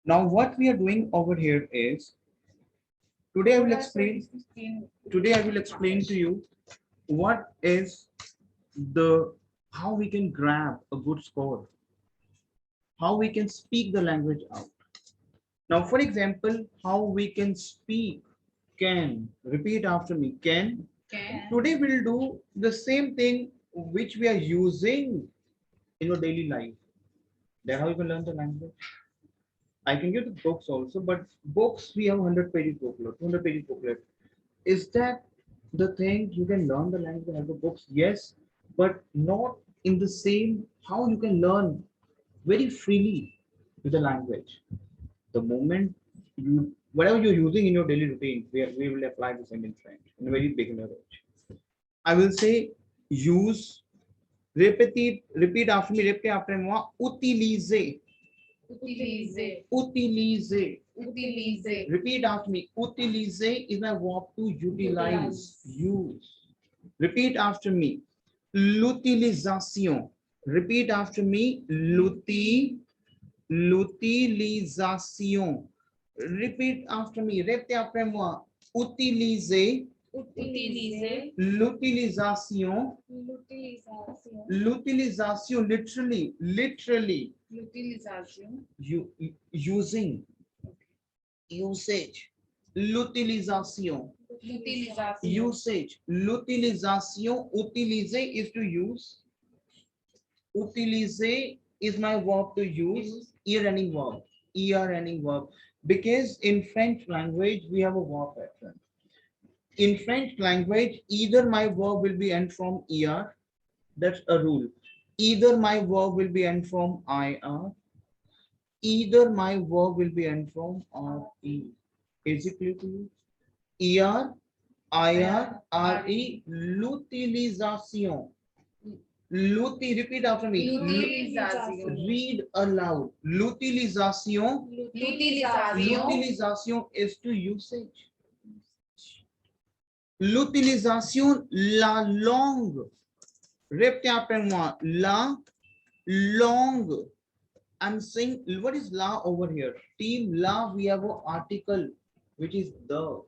Now what we are doing over here is today I will explain today I will explain to you what is the how we can grab a good score, how we can speak the language out. Now, for example, how we can speak can. Repeat after me. Can. Today we'll do the same thing which we are using in your daily life. That's how you can learn the language. I can give the books also, but books we have 100 pages booklet, 200 pages booklet. Is that the thing you can learn the language as the books? Yes, but not in the same how you can learn very freely with the language. The moment you whatever you're using in your daily routine, we will apply the same in French in a very beginner age. I will say use, repeat after me, repeat after moi, utiliser, utiliser. Repeat after me. Utiliser is my verb to utilize, use. Repeat after me. L'utilisation. Repeat after me. L'utilisation. Repeat after me. Répétez après moi. Utiliser. L'utilisation. L'utilisation. Literally. Using. Usage. L'utilisation. Usage. L'utilisation. Utiliser is to use. Utiliser is my verb to use. E-running verb. E-running verb. Because in French language, we have a verb pattern. In French language, either my verb will be end from ER. That's a rule. Either my verb will be end from IR. Either my verb will be end from RE. Is it clear to you? ER, IR, RE, l'utilisation. Repeat after me. Read aloud. L'utilisation. L'utilisation is to usage. L'utilisation, la langue. Répétez après moi. La langue. I'm saying, what is la over here? Team la, we have an article, which is the.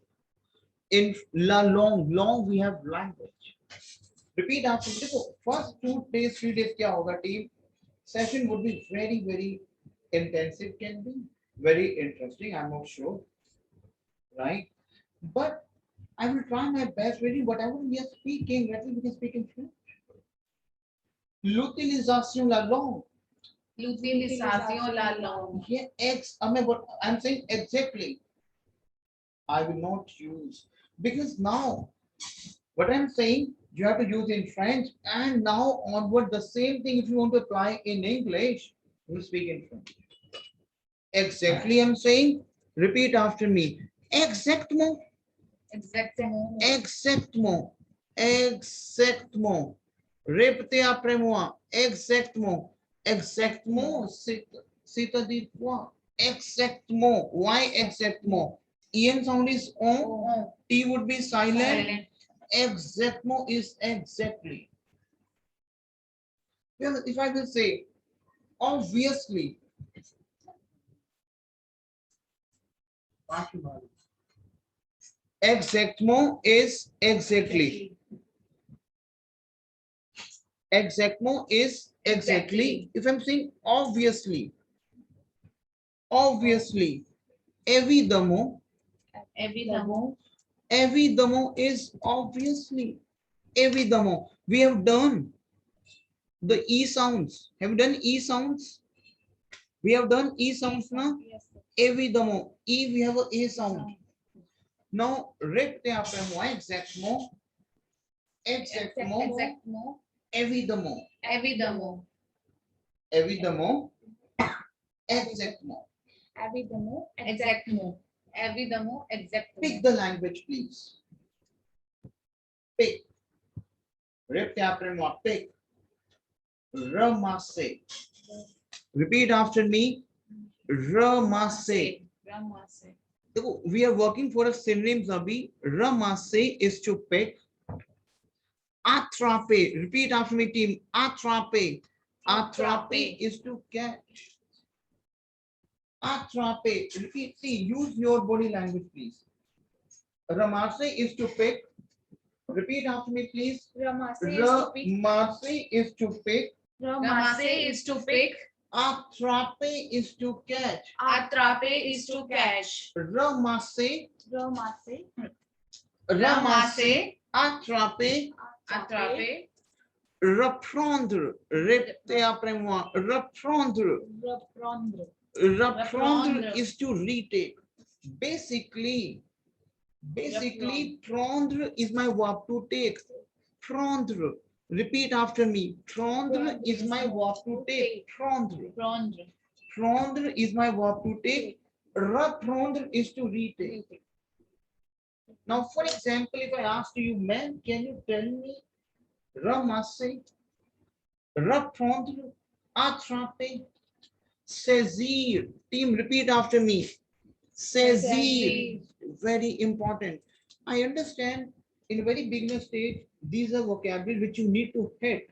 In la long we have language. Repeat after me. देखो, first 2 days, 3 days क्या होगा team? Session would be very intensive, can be very interesting. I'm not sure, right? But I will try my best. Really, whatever we are speaking, let me can speak in French. L'utilisation la langue. Yeah, I'm saying exactly. I will not use because now what I'm saying you have to use in French and now onward the same thing if you want to apply in English, you speak in French. Exactly, I'm saying. Repeat after me. Exactement. Exactement. Exactement. Répétez après moi. Exactement. Exactement, c'est-à-dire quoi? Exactement. Why exactement? En sound is on. T would be silent. Exactement is exactly. Well, if I will say, obviously. Exactement is exactly. Exactement is exactly. If I'm saying obviously, évidemment, évidemment is obviously. Évidemment. We have done the E sounds. Have you done E sounds? We have done E sounds now. Évidemment. E we have a E sound. Now, répétez après moi exactement. Exactement. Évidemment. Évidemment. Exactement. Pick the language, please. Pick. Répétez après moi. Pick. Ramasser. Repeat after me. Ramasser. We are working for a synonym, Abhi. Ramasser is to pick. Attraper. Repeat after me, team. Attraper. Attraper is to catch. Attrape. Repeat. See, use your body language, please. Ramase is to pick. Repeat after me, please. Ramase is to pick. Ramase is to pick. Ramase is to pick. Attrape is to catch. Atrape is to catch. Ramase. Ramase. Ramase. Attrape. Atrape. Reprendre. Répétez après moi. Reprendre. Reprendre. Reprendre is to retake. Basically, prendre is my verb to take. Prendre. Repeat after me. Prendre is my verb to take. Prendre. Prendre. Prendre is my verb to take. Reprendre is to retake. Now, for example, if I ask you, man, can you tell me ramasser, reprendre, attraper, saisir? Team, repeat after me. Saisir. Very important. I understand in very beginner stage, these are vocabulary which you need to hit.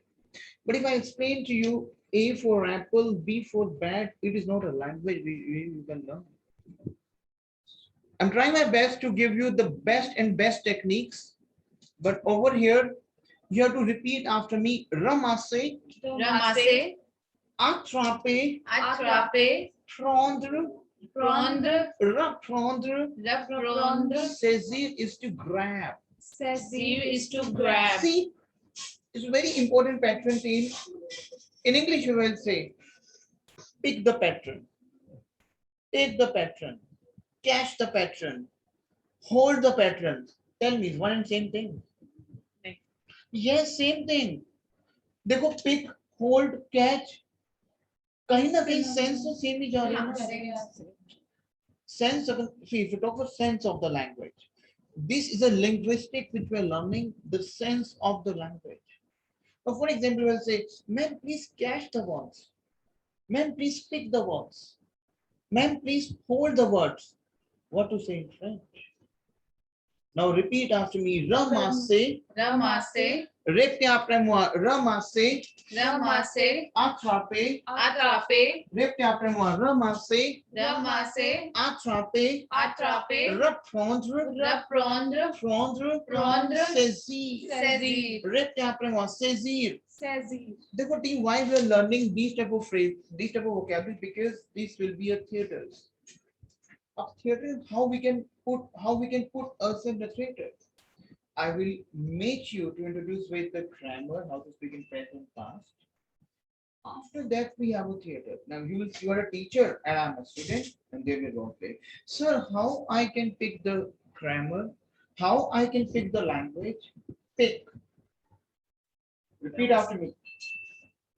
But if I explain to you A for apple, B for bat, it is not a language you can learn. I'm trying my best to give you the best techniques, but over here, you have to repeat after me. Ramasse, Ramasse. attraper, Attraper. prendre, Prendre. reprendre, Reprendre. saisir is to grab. Saisir is to grab. See, it's a very important pattern team. In English, you will say, pick the pattern, take the pattern, catch the pattern, hold the pattern. Tell me, it's one and same thing. Yes, same thing. देखो pick, hold, catch. कहीं ना कहीं sense तो same ही जा रही है ना. Sense of, see, if you talk about sense of the language, this is a linguistic which we are learning, the sense of the language. So for example, we'll say, man, please catch the words. Man, please pick the words. Man, please hold the words. What to say in French? Now repeat after me. Ramasser. Ramasser. Répétez après moi. Ramasser. Ramasser. Attraper. Attraper. Répétez après moi. Ramasser. Ramasser. Attraper. Attraper. Reprendre. Reprendre. Prendre. Prendre. Saisir. Saisir. Répétez après moi. Saisir. Saisir. देखो team, why we are learning these type of phrase, these type of vocabulary, because this will be a theaters. A theater, how we can put us in the theater. I will make you to introduce with the grammar, how to speak in present past. After that, we have a theater. Now you are a teacher and I'm a student, and there we go. Play. Sir, how I can pick the grammar? How I can pick the language? Pick. Repeat after me.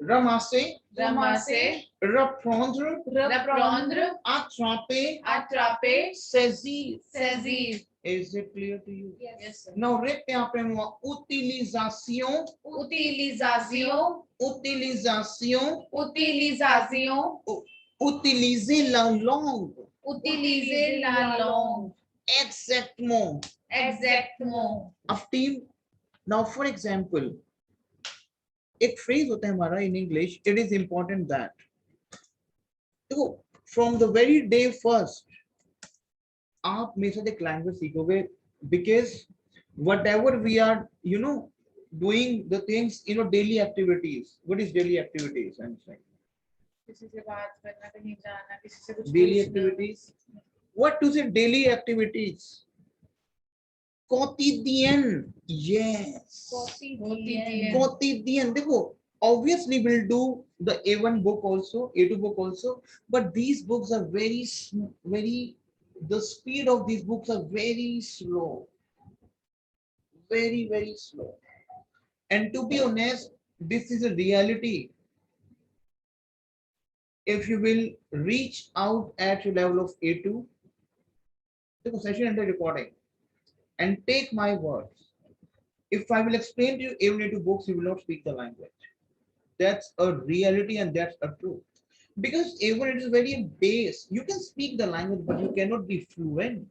Ramasser. Ramasser. Reprendre. Reprendre. Attraper. Attraper. Saisir. Saisir. Is it clear to you? Yes, sir. Now répétez après moi. Utilisation. Utilisation. Utilisation. Utilisation. Utiliser la langue. Utiliser la langue. Exactement. Exactement. Of team. Now for example, एक phrase होता है हमारा in English. It is important that देखो from the very day first आप मेरे साथ एक language सीखोगे, because whatever we are doing the things, daily activities. What is daily activities? I'm saying किसी से बात करना, कहीं जाना, किसी से कुछ daily पूछना. activities. What to say daily activities? Quotidien. Yes. Quotidien. Quotidien. देखो, obviously we'll do the A1 book also, A2 book also, but these books are the speed of these books are very slow. Very, very slow. And to be honest, this is a reality. If you will reach out at your level of A2, the session and the recording, and take my words. If I will explain to you even A2 books, you will not speak the language. That's a reality and that's a truth. Because even it is very base. You can speak the language, but you cannot be fluent.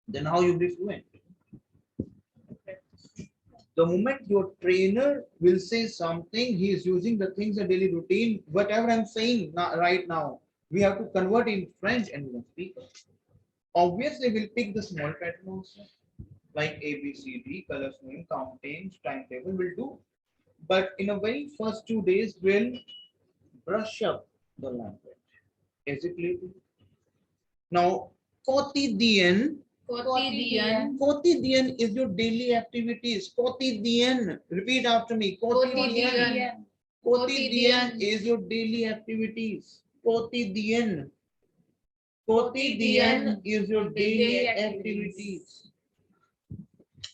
Then how you be fluent? The moment your trainer will say something, he is using the things a daily routine, whatever I'm saying right now, We have to convert in French and we can speak. Obviously, we'll pick the small pattern also, like A, B, C, D, colors, name, counting, timetable will do. But in a very first 2 days, we'll brush up the language. Is it clear? Now, quotidian. Quotidian. Quotidian is your daily activities. Quotidian. Repeat after me. Quotidian. Quotidian is your daily activities. Quotidian. Quotidian is your daily activities.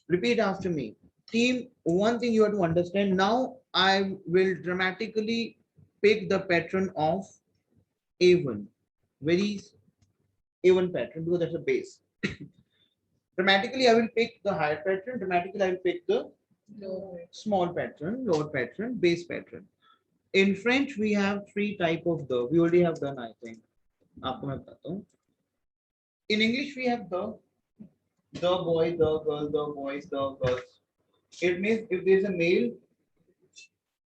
Repeat after me. Team, one thing you have to understand now, I will dramatically pick the pattern of A1. Very A1 pattern because that's a base. Dramatically, I will pick the higher pattern. Dramatically, I will pick the small pattern, lower pattern, base pattern. In French, we have three type of the. We already have done, I think. आपको मैं बताता हूँ. In English, we have the boy, the girl, the boys, the girls. It means if there is a male,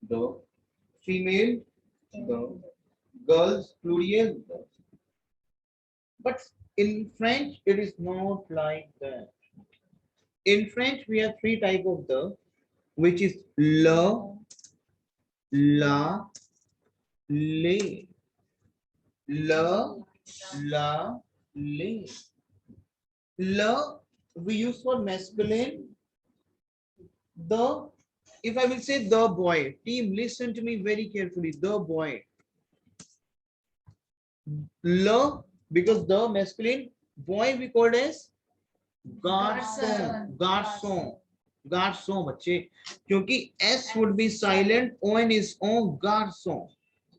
the female, the girls, plural. The. But in French, it is not like that. In French, we have three type of the, which is le, la, le. Le, la, le. Le, we use for masculine. The, if I will say the boy, team, listen to me very carefully. The boy. Le, because the masculine, boy we called as garçon. Garçon. Garçon, बच्चे. क्योंकि S would be silent, on is on garçon.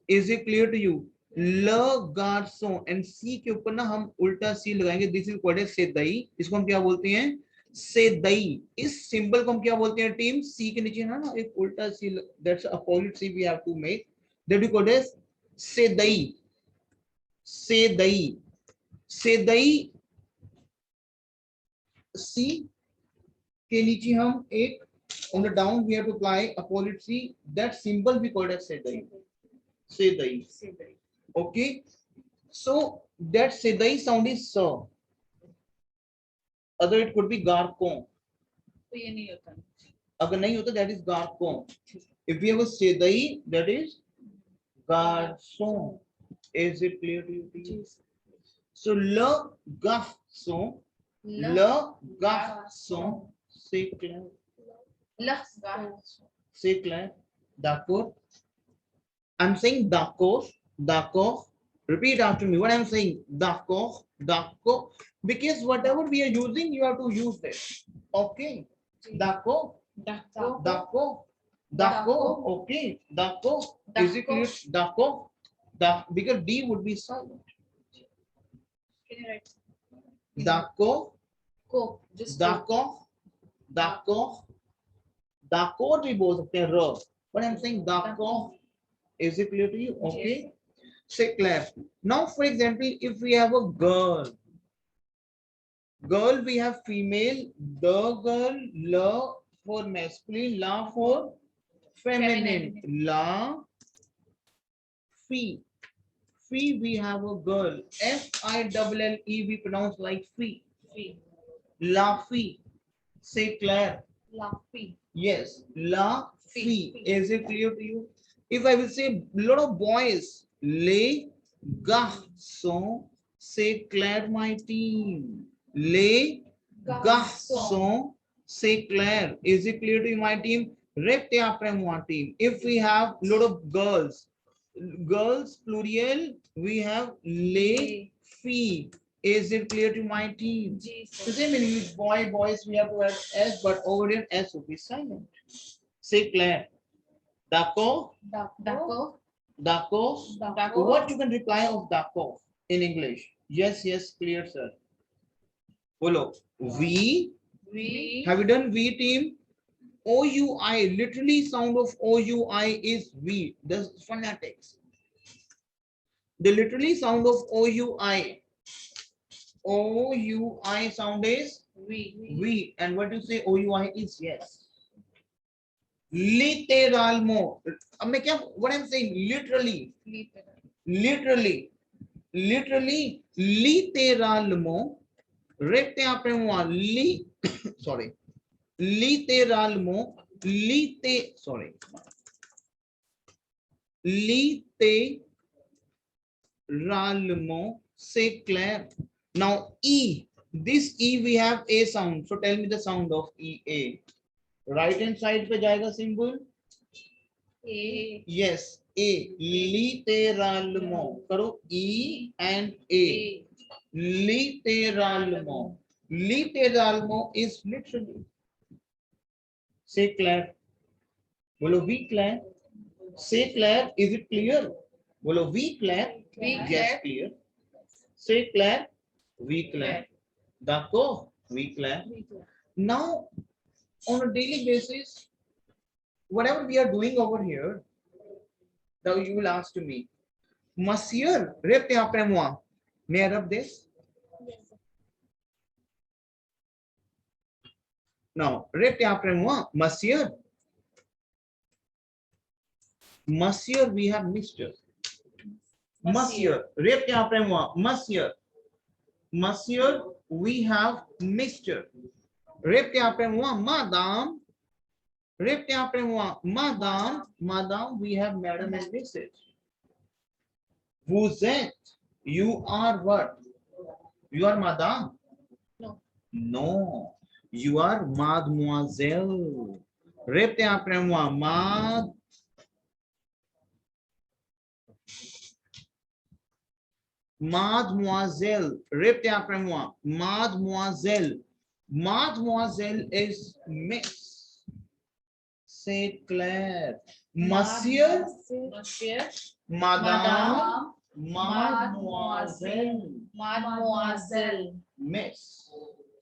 Is it clear to you? Le garçon and C के ऊपर ना हम उल्टा C लगाएंगे. This is called as सेदई. इसको हम क्या बोलते हैं? सेदई. इस सिंबल को हम क्या बोलते हैं टीम? C के नीचे ना एक उल्टा C. That's a opposite C we have to make. That we call as सेदई. सेदई. सेदई C के नीचे हम एक on the down we have to apply opposite C. That symbol we call as सेदई. सेदई. Okay, so that sedai sound is so. Other it could be garcon. तो ये नहीं होता. अगर नहीं होता that is garcon. If we have a sedai, that is garçon. Is it clear to you? So le garçon, le garçon, c'est clair. C'est clair. D'accord. I'm saying d'accord. D'accord. Repeat after me. What I'm saying? D'accord. D'accord. Because whatever we are using, you have to use this. Okay. D'accord. D'accord. D'accord. Okay. D'accord. Is it clear? D'accord. Because D would be silent. D'accord. D'accord. D'accord. D'accord भी बोल सकते हैं र. But I'm saying d'accord. Is it clear to you? Okay. Say clap. Now, for example, if we have a girl, we have female, the girl, la for masculine, la for feminine, la, fi. Fi, we have a girl, F-I-L-L-E, we pronounce like fi. La fi. Say Claire. Yes, la fi. Is it clear to you? If I will say lot of boys, les garçons, say Claire, my team. Les garçons, say Claire. Is it clear to you, my team? Repte après moi, team. If we have lot of girls, plural, we have les filles. Is it clear to my team? The same meaning with boys, we have to add S, but over here S will be silent. Say Claire. D'accord? D'accord? What you can reply of d'accord in English? Yes, clear, sir. Follow. We. Have you done we, team? OUI, literally sound of OUI is we. The phonetics. The literally sound of OUI. OUI sound is we. And what do you say OUI is? Yes. Literalement. What I'm saying, literally. literally literalmo, repte apremo li, sorry, literalmo, literalmo, say Claire. Now E, this E we have A sound. So tell me the sound of E, A. Right hand side पे जाएगा symbol. A. Yes, A. Literalmo. करो E and A. Literalmo. Literalmo is literally. Say Claire. बोलो we Claire. Say Claire. Is it clear? बोलो we Claire. We Yes, clear. Say Claire. We Claire. D'accord. We Claire. Now, on a daily basis, whatever we are doing over here, now you will ask to me, Monsieur, répétez après moi. May I rub this? Now, répétez après moi, Monsieur. Monsieur, we have Mr. Monsieur, répétez après moi, Monsieur. Monsieur, we have Mr. Répétez après moi, Madame. Répétez après moi, Madame. Madame, we have Madam and Mrs. Vous êtes. You are what? You are Madame? No. No. You are Mademoiselle. Répétez après moi, Mademoiselle. Répétez après moi, Mademoiselle. Mademoiselle is Miss. Say Claire. Monsieur, Monsieur. Madame, Mademoiselle, Mademoiselle. Miss.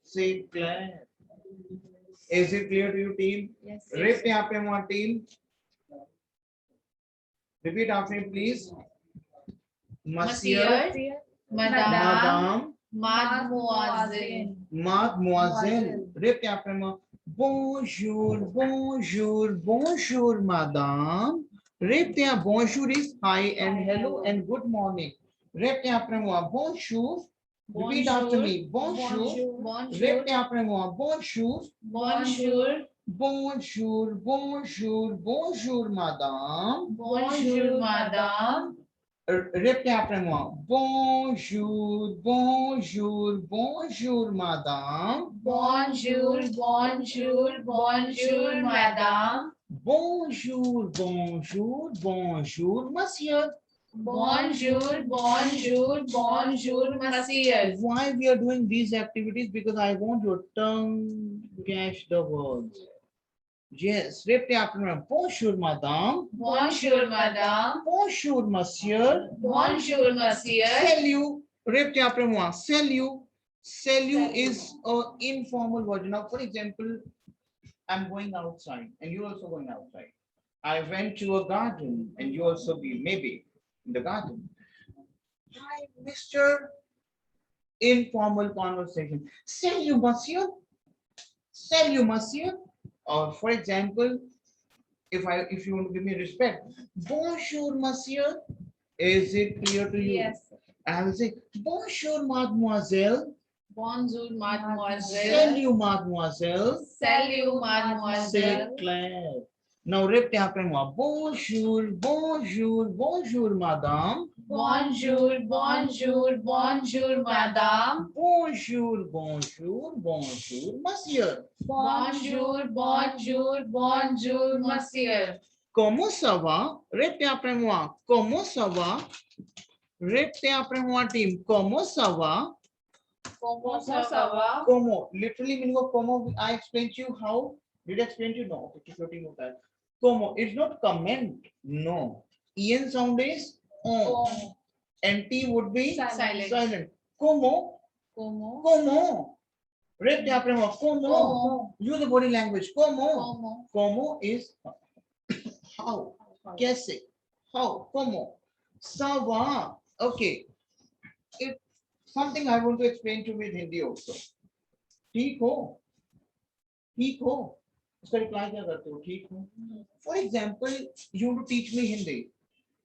Say Claire. Is it clear to you, team? Yes. Répétez après moi, team. Repeat after me, please. Monsieur, Madame. Madame, Mademoiselle. Mademoiselle. Répétez après moi. Bonjour, bonjour, bonjour, madame. Répétez à bonjour is hi and hello and good morning. Répétez après moi. Bonjour. Repeat after me. Bonjour. Répétez après moi. Bonjour. Bonjour. Bonjour, bonjour, bonjour, madame. Bonjour, madame. Répétez après moi. Bonjour, bonjour, bonjour, madame. Bonjour, bonjour, bonjour, madame. Bonjour, bonjour, bonjour, monsieur. Bonjour, bonjour, bonjour, monsieur. Why we are doing these activities? Because I want your tongue catch the words. Yes, répétez après moi. Bonjour, madame. Bonjour, madame. Bonjour, monsieur. Bonjour, monsieur. Salut. Répétez après moi. Salut. Salut is an informal version. Now, for example, I'm going outside and you're also going outside. I went to a garden and you also be maybe in the garden. Hi, Mr. Informal conversation. Salut, monsieur. Salut, monsieur. Or for example, if you want to give me respect, bonjour, monsieur. Is it clear to you? Yes. I will say bonjour, mademoiselle. Bonjour, mademoiselle. Salut, mademoiselle. Salut, C'est mademoiselle. clair. Now répétez après moi. Bonjour, bonjour, bonjour, madame. Bonjour, bonjour, bonjour, madame. Bonjour, bonjour, bonjour, monsieur. Bonjour, bonjour, bonjour, monsieur. Comment ça va? Répétez après moi. Comment ça va? Répétez après moi, team. Comment ça va? Comment ça va? Como, literally meaning of como, I explained to you how. Did I explain to you? No. Okay, floating of that. Como, it's not comment. No. En sound is on. And T would be Silent. silent. Como, Como? como. Répétez après moi. Como. Como? Use the body language. Como. Como? Como is how. कैसे? How. Como. Ça va. Okay. It something I want to explain to you with Hindi also. ठीक हो ठीक हो इसका reply क्या करते हो ठीक हो for example you to teach me Hindi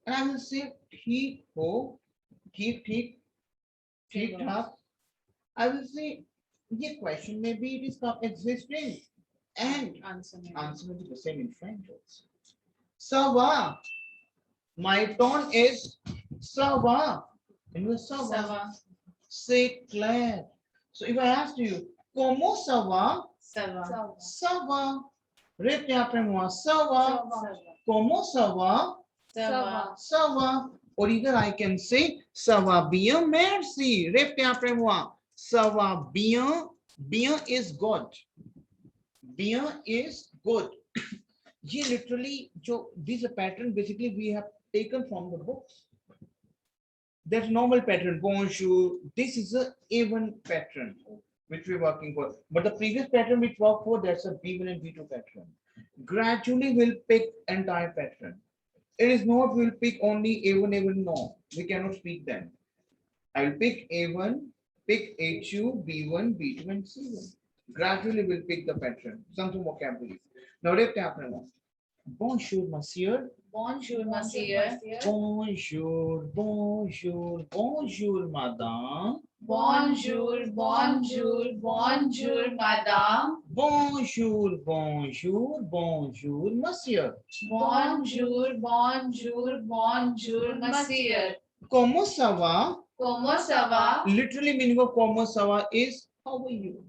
and I will say ठीक हो ठीक ठीक ठीक ठाक. I will say ये question maybe it is not existing and Answer me. answer will be the same in French also. Ça va. My tone is ça va. And you ça va. Sava. C'est clair. So if I ask you, comment ça va? Sava. Ça va. Répétez après moi, ça va. Comment ça va? Sava. Ça va. Or either I can say, ça va bien, merci. Répétez après moi, ça va bien. Bien is good. Bien is good. ये literally जो this pattern basically we have taken from the books. That's normal pattern. Bonjour. This is a A1 pattern which we're working for. But the previous pattern which worked for, that's a B1 and B2 pattern. Gradually we'll pick entire pattern. It is not we'll pick only A1, A1. No, we cannot speak them. I will pick A1, pick A2, B1, B2, and C1. Gradually we'll pick the pattern. Some vocabulary. Now let's happen. Bonjour, monsieur. Bonjour, monsieur. Bonjour, bonjour, bonjour, madame. Bonjour, bonjour, bonjour, madame. Bonjour, bonjour, bonjour, monsieur. Bonjour, bonjour, bonjour, monsieur. Comment ça va? Comment ça va? Literally meaning of comment ça va is how are you?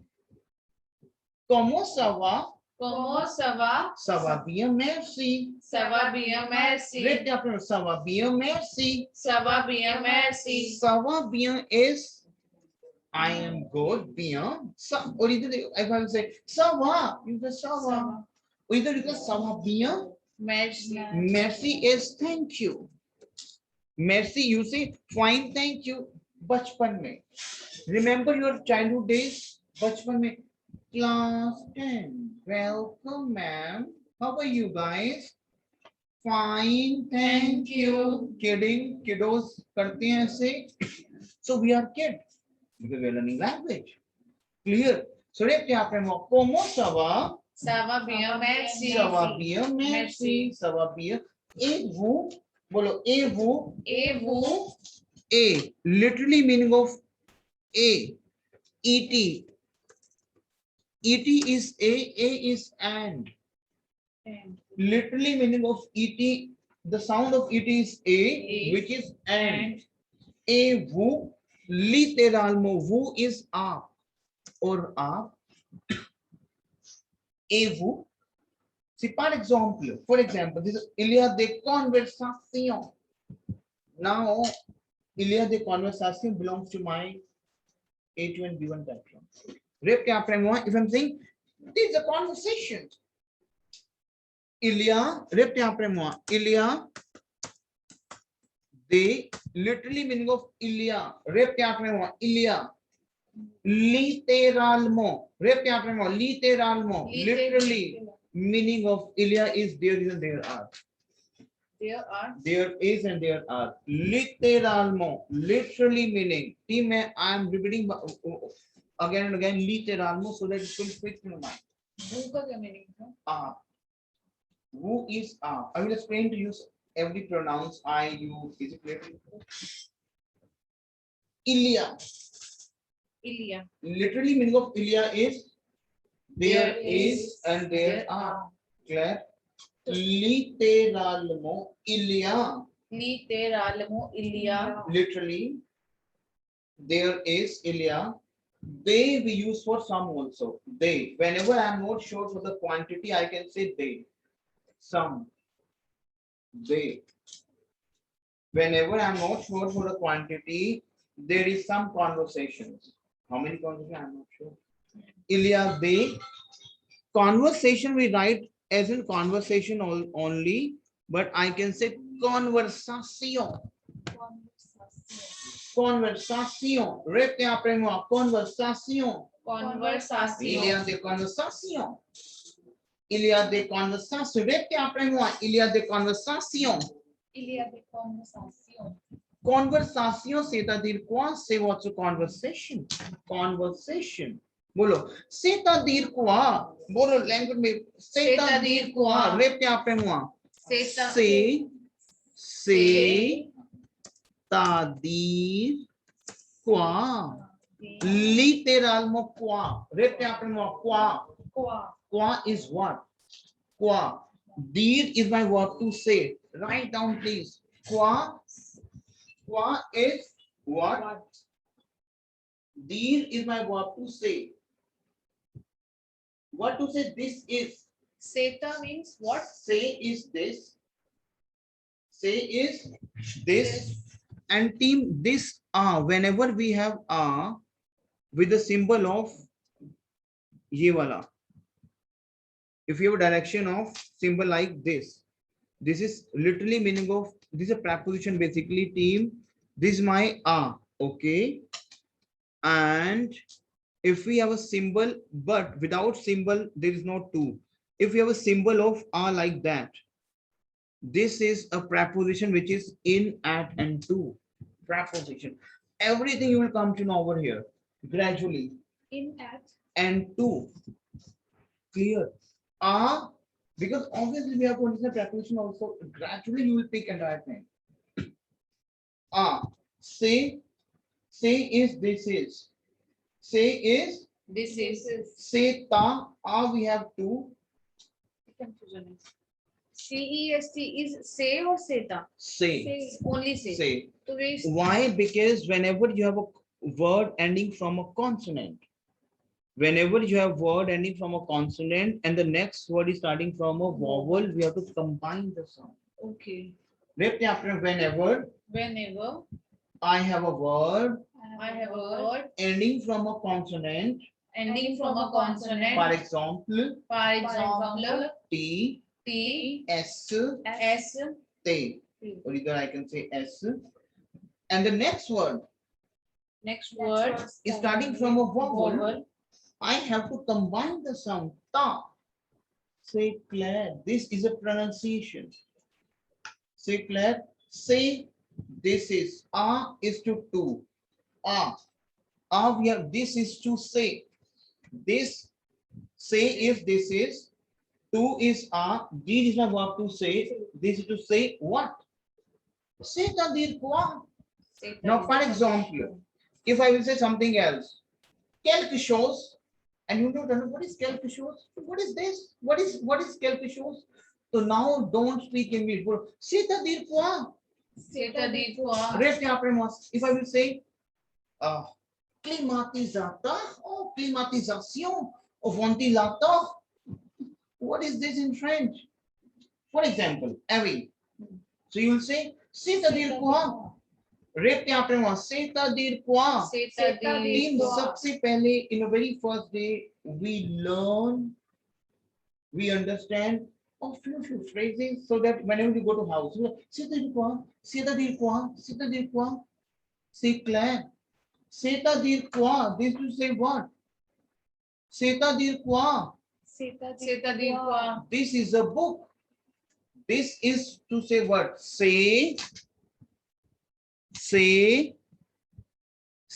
Comment ça va? Comment ça va? Ça va bien, merci. Ça va bien, merci. Répétez après, ça va bien, merci. Ça va bien, merci. Ça va bien is I am good, bien. Ça, or either if I will say ça va, you say ça va. Or either you say ça va bien. Merci. Merci is thank you. Merci, you say fine, thank you. बचपन में. Remember your childhood days? बचपन में. Class 10. Welcome, ma'am. How are you guys? Fine, thank you. Kidding, kiddos करते हैं ऐसे. So we are kids because we are learning language. Clear? So répétez après moi. Comment ça va? Ça va bien, merci. Ça va bien, merci. Ça va bien. Et vous? बोलो et vous? Et vous? A. Literally meaning of A. Et. Et is A is and. Literally meaning of et, the sound of it is a, which is and. A vous, littéralement vous is आप or आप. Et vous. See, par exemple, for example, this is il y a des conversations. Now, il y a des conversations belongs to my A2 and B1 background. Répétez après moi, if I'm saying, this is a conversation. Il y a, répétez après moi, il y a des, literally meaning of il y a, répétez après moi, il y a, littéralement, répétez après moi, littéralement, literally, meaning of il y a is there is and there are. There are. There is and there are. Littéralement, literally meaning, team I am repeating again and again, littéralement, so that it will fit in your mind. Who का क्या meaning था? Who is I will explain to you every pronouns I, you, is it clear? Ilya. Ilya. Literally meaning of Ilya is there is and there are. Clear? Littéralement, Ilya. Littéralement, Ilya. Literally, there is Ilya. They we use for some also. They. Whenever I am not sure for the quantity, I can say they. Some. They. Whenever I am not sure for the quantity, there is some conversations. How many conversations? I am not sure. Ilya, they. Conversation we write as in conversation only, but I can say conversation. Conversation. Répétez après moi. Conversation. Conversation. Il y a des conversations. Il y a des conversations. Répétez après moi. Il y a des conversations. Il y a des conversations. Conversation, c'est-à-dire quoi? C'est votre conversation. Conversation. बोलो c'est-à-dire quoi? बोलो language में c'est-à-dire quoi? Répétez après moi. C'est Tadir qua. Literalmo qua. Repetiamo qua. Qua. Qua is what? Qua. Dir is my verb to say. Write down please. Qua. Qua is what? What? Dir is my verb to say. What to say? This is. Seta means what? Say is this. Say is this. And team this whenever we have with the symbol of ye wala. If you have a direction of symbol like this is literally meaning of this is a preposition basically team. This is my okay. And if we have a symbol but without symbol there is no to. If we have a symbol of like that, this is a preposition which is in, at, and to. Preposition. Everything you will come to know over here gradually. In, at. And to. Clear? Because obviously we have to understand preposition also. Gradually you will pick entire thing. Say is this is. Say is This is. say ta. We have to. Confusion is. CEST is say or seta? Say. Only say. Say. So we Why? Because whenever you have a word ending from a consonant, whenever you have word ending from a consonant and the next word is starting from a vowel, we have to combine the sound. okay. Repeat after whenever Whenever I have a word I have a word ending from a consonant, ending from a consonant, for example, for example, T, T, S, S, T, or either I can say S, and the next word next word is starting from a vowel. vowel. I have to combine the sound ta. Say Claire, this is a pronunciation. Say Claire, say this is to two. We have this is to say. This say if this is two is this is my verb to say. This is to say what? Say the dir quoi. Now, for example, if I will say something else, quelque chose, and you don't know what is quelque chose? What is this? What is quelque chose? So now don't speak in me. C'est à dire quoi? C'est-à-dire quoi? Reste après moi. If I will say climatisateur, climatisation, ventilateur. What is this in French? For example, Avi. So you will say c'est à dire quoi? Répétez après moi. C'est à dire quoi? C'est-à-dire quoi? सबसे पहले in the very first day we learn, we understand a few phrases so that whenever you go to house, c'est à dire quoi? C'est à dire quoi? C'est à dire quoi? C'est clair. C'est à dire quoi? This to say what? C'est à dire quoi? C'est-à-dire quoi? This is a book. This is to say what? Say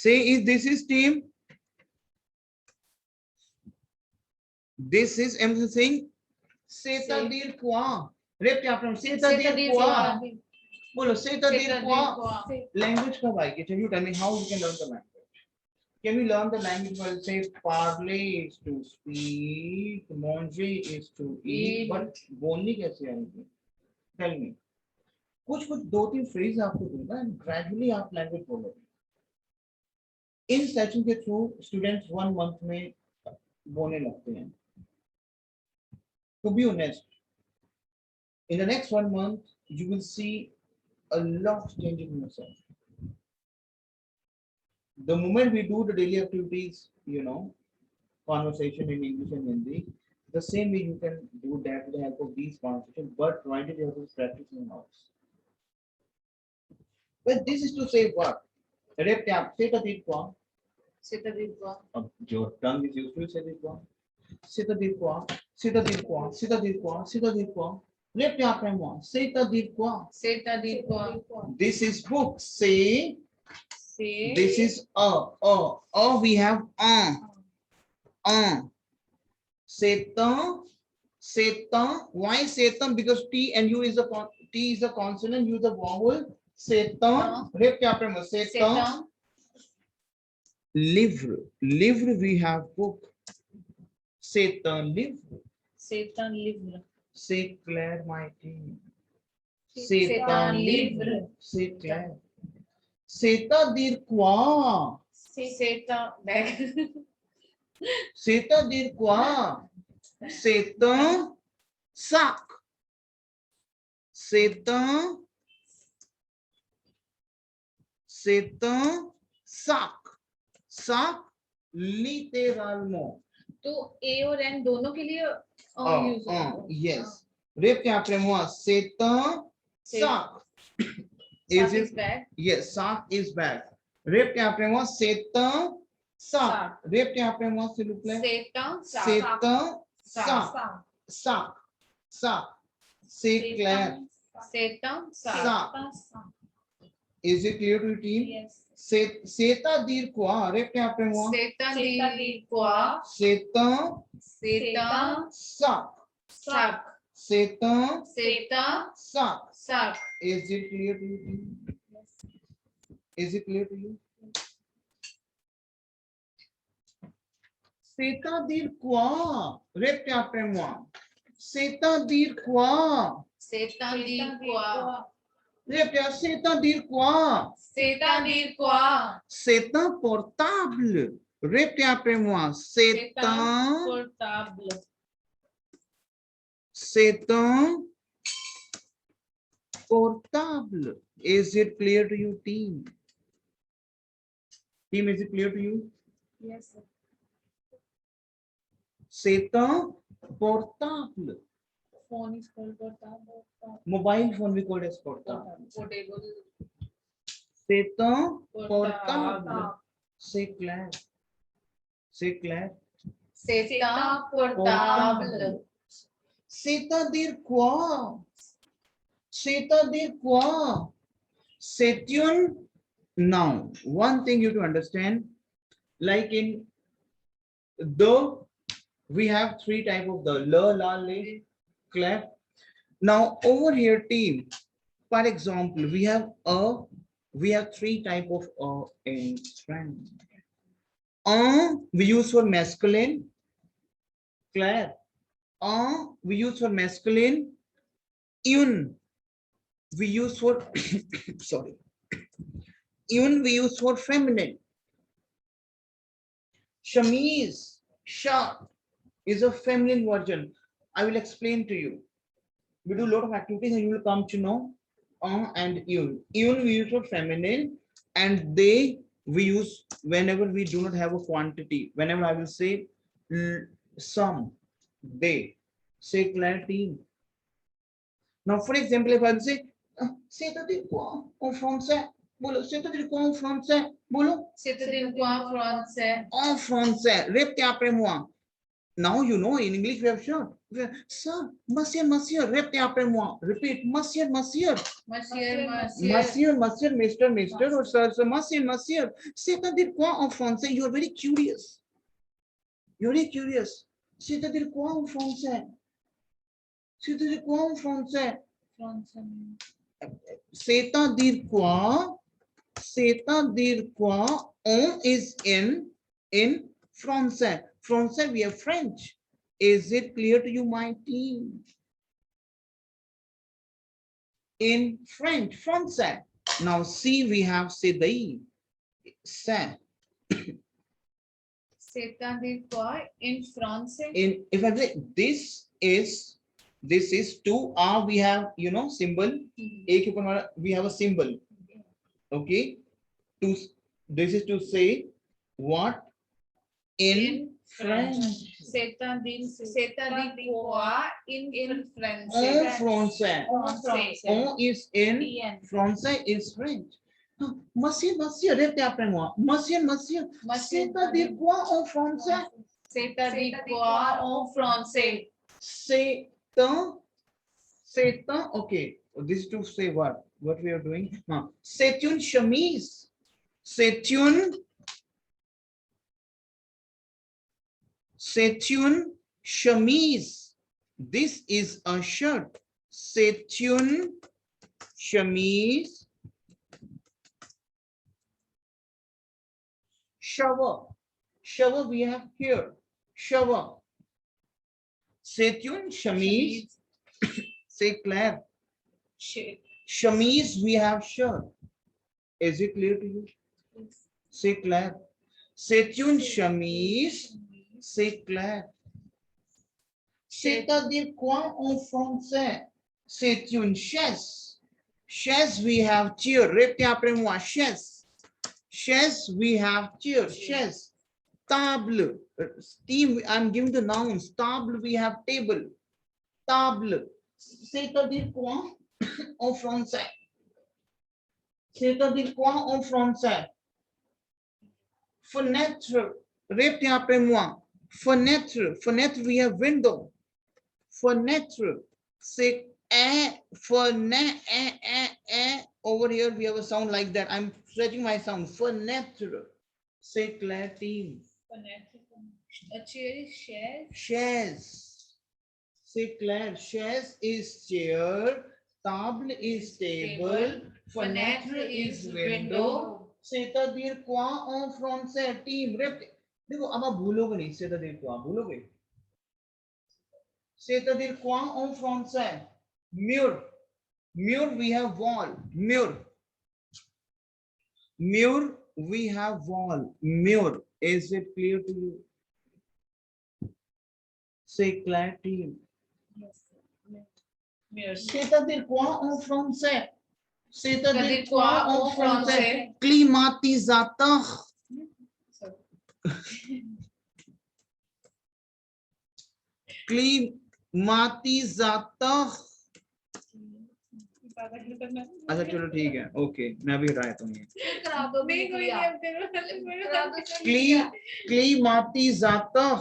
is this is team. This is I'm saying c'est-à-dire quoi? Répétez après c'est-à-dire quoi? Bolo c'est-à-dire quoi? Language कब आएगी? Can you tell me how you can learn the language? Can we learn the language by say parler is to speak, manger is to eat, but बोलनी कैसे आएगी? Tell me. कुछ दो तीन phrase आपको दूंगा and gradually आप language बोलोगे. इन सेशन के थ्रू स्टूडेंट्स 1 month में बोलने लगते हैं. To be honest, in the next 1 month, you will see a lot of changes in yourself. The moment we do the daily activities, conversation in English and Hindi, the same way you can do that with the help of these conversations, but provided you have to practice in house. But this is to say what? C'est-à-dire quoi? C'est-à-dire quoi? Your tongue is used to say quoi? C'est-à-dire quoi? C'est-à-dire quoi? C'est-à-dire quoi? C'est-à-dire quoi? Répétez après moi. C'est-à-dire quoi? C'est-à-dire quoi? This is book. Say. C'est. This is we have Satan. Satan. Why Satan? Because T and U is a consonant. Use a vowel. C'est un. Répétez après moi. C'est un. Livre. Livre, we have book. C'est un livre. C'est un livre. C'est clair, my team. C'est un livre. C'est clair. C'est-à-dire quoi? C'est un bag. C'est-à-dire quoi? C'est un sac. C'est un sac. Sac, littéralement. तो ए और N दोनों के लिए use होगा. Yes. Répétez après moi. C'est un sac. Is Sac is it? bag. Yes, sac is bag. Répétez après moi. C'est un sac. Sac. Répétez après moi, s'il vous plaît. C'est un C'est sac. un sac. Sac. Sac. Sac. C'est clair. C'est un Sac. sac. Is it clear to you, team? Yes. C'est-à-dire quoi? Répétez après moi. C'est-à-dire quoi? C'est un C'est un sac. sac. C'est un C'est un sac. sac. Is it clear to you, team? Is it clear to you? C'est-à-dire quoi? Répétez après moi. C'est-à-dire quoi? C'est-à-dire quoi? Répétez, c'est-à-dire quoi? C'est-à-dire quoi? C'est un portable. Répétez après moi. C'est un portable. portable. Is it clear to you, team? Team, is it clear to you? Yes, sir. C'est un portable. Phone is called portable. Mobile phone we call it as portable. Portable. C'est un portable. Portable. C'est clair. C'est clair. C'est un portable. C'est-à-dire quoi? C'est-à-dire quoi? C'est une noun. One thing you to understand, like in the, we have three type of the la, la, le, clap. Now over here, team, for example, we have three type of in French. We use for masculine, clap. We use for masculine. Une we use for sorry. Une we use for feminine. Chemise, shirt is a feminine version. I will explain to you. We do a lot of activities and you will come to know and une. Une we use for feminine, and they we use whenever we do not have a quantity. Whenever I will say some, they. Say clarity. Now, for example, if I will say, c'est-à-dire quoi en français? Bolo, c'est-à-dire quoi en français? Bolo. C'est-à-dire quoi en français? En français. Répétez après moi. Now you know in English we have short. Sir, monsieur, monsieur. Répétez après moi. Repeat, monsieur, monsieur. Monsieur, Monsieur, monsieur, mister, mister, or sir, sir, monsieur, monsieur. C'est-à-dire quoi en français? You are very curious. You're very curious. C'est-à-dire quoi en français? C'est-à-dire quoi en français? C'est-à-dire quoi? C'est-à-dire quoi? On is in français. Français, we have French. Is it clear to you, my team? In French, français. Now see, we have c'est-à-dire. C'est-à-dire quoi in français? In, if I say this is to we have, you know, symbol. एक ऊपर वाला we have a symbol. Okay. To this is to say what in French. C'est-à-dire quoi in En français? français. On is in français is French. Monsieur, monsieur, répétez après moi. Monsieur, monsieur. C'est-à-dire quoi en français? C'est-à-dire quoi en français? C'est un, okay. This is to say what we are doing. C'est une chemise. C'est une chemise. This is a shirt. C'est une chemise. Shower. Shower we have here. Shower. Setyun, chemise. Say Claire. Chemise we have shirt. Is it clear to you? Say Claire. Setyun, chemise. Say Claire. C'est-à-dire quoi en français? C'est une chaise. Chaise, we have chair. Répétez après moi. Chaise. Chaise, we have chair. Chaise. Table. Team, I'm giving the nouns. Table, we have table. Table. C'est-à-dire quoi en français? C'est-à-dire quoi en français? Fenêtre. Répétez après moi. Fenêtre. Fenêtre, we have window. Fenêtre. Say over here we have a sound like that. I'm stretching my sound. Fenêtre. Say Claire team. A chair is chair. Chaise. Say Claire. Chaise is chair. Table is table. Fenêtre is window. C'est-à-dire quoi en français team? देखो अब आप भूलोगे नहीं. C'est-à-dire quoi भूलोगे? C'est-à-dire quoi en français? Mur. Mur, we have wall. Mur. Mur, we have wall. Mur. Is it clear to you? Say Claire team. C'est-à-dire quoi en français? C'est-à-dire quoi en français? Climatisateur. Climatisateur. अच्छा चलो ठीक है. Okay मैं भी हटा देता हूँ. Climatisateur.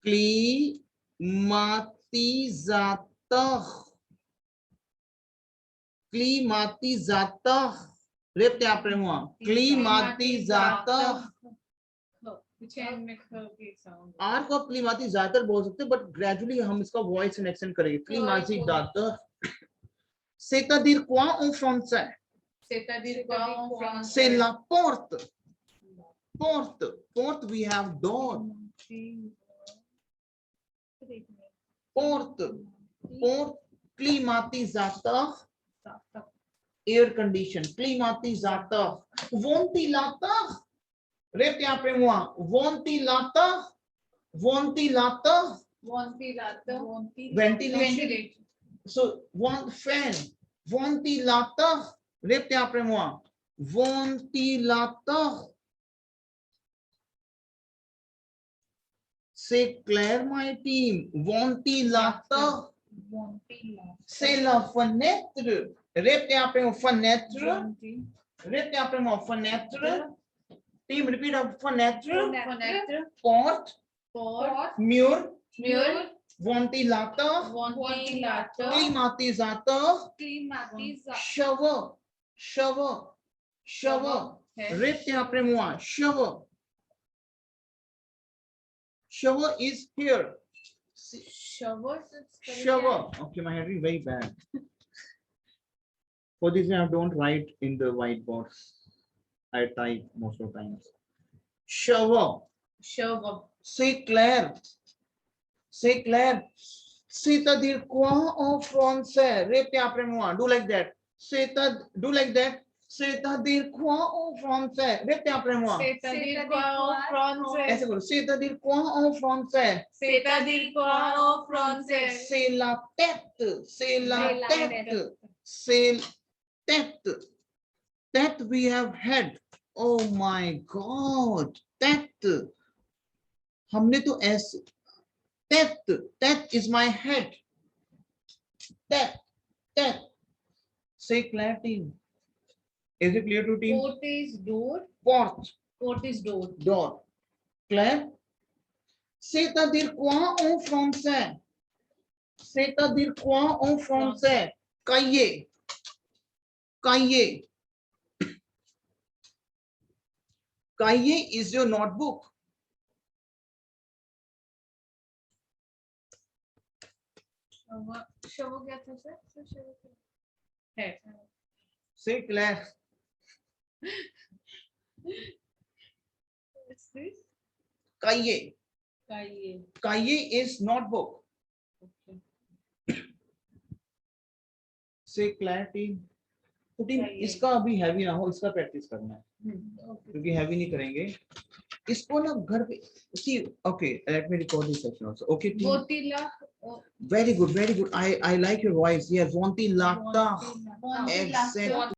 Climatisateur. Climatisateur. Répétez après moi. Climatisateur. आर को क्लिमातिज़ातर बोल सकते हैं, बट ग्रेजुअली हम इसका वॉइस एंड एक्सेंट करेंगे. क्लिमातिज़ातर. C'est-à-dire quoi en français? C'est la porte. Porte. Porte, we have door. Porte. Porte. Climatisateur. Air condition. Climatisateur. Ventilateur. Répétez après moi. Ventilateur. Ventilateur. Ventilation. So, one fan. Ventilateur. Répétez après moi. Ventilateur. C'est clair, my team. Ventilateur. C'est la fenêtre. Répétez après moi. Fenêtre. Répétez après moi. Fenêtre. Team, repeat of fenêtre. Porte. Mur. Ventilateur. Climatisateur. Shower. Shower. Shower. Répétez après moi. Shower. Shower is here. Shower. Okay, my handwriting very bad. For this, I don't write in the whiteboard. I type most of the times. Shower. C'est clair. C'est clair. C'est-à-dire quoi en français? Répétez après moi. Do like that. Do like that. C'est-à-dire quoi en français? Répétez après moi. C'est-à-dire quoi en français? ऐसे बोलो. C'est-à-dire quoi en français? C'est-à-dire quoi en français? C'est la tête. C'est la tête. C'est tête. That we have had. Oh my God. That. हमने तो ऐसे. That is my head. That. Say Claire team. Is it clear to team? Port is door. Porte. Port is door. Door. Claire? C'est-à-dire quoi en français? C'est-à-dire quoi en français? Cahier. Cahier. Cahier is your notebook. Shower क्या था sir? Say Claire. What's this? Kaye. Kaye. Kaye is notebook. Okay. Say clarity. Putting Kaye. इसका अभी heavy ना हो, इसका practice करना है Okay. क्योंकि हैवी नहीं करेंगे इसको ना घर पे see okay let me record this section also okay Botila. very good I like your voice yes wanti lakta Bonti exactly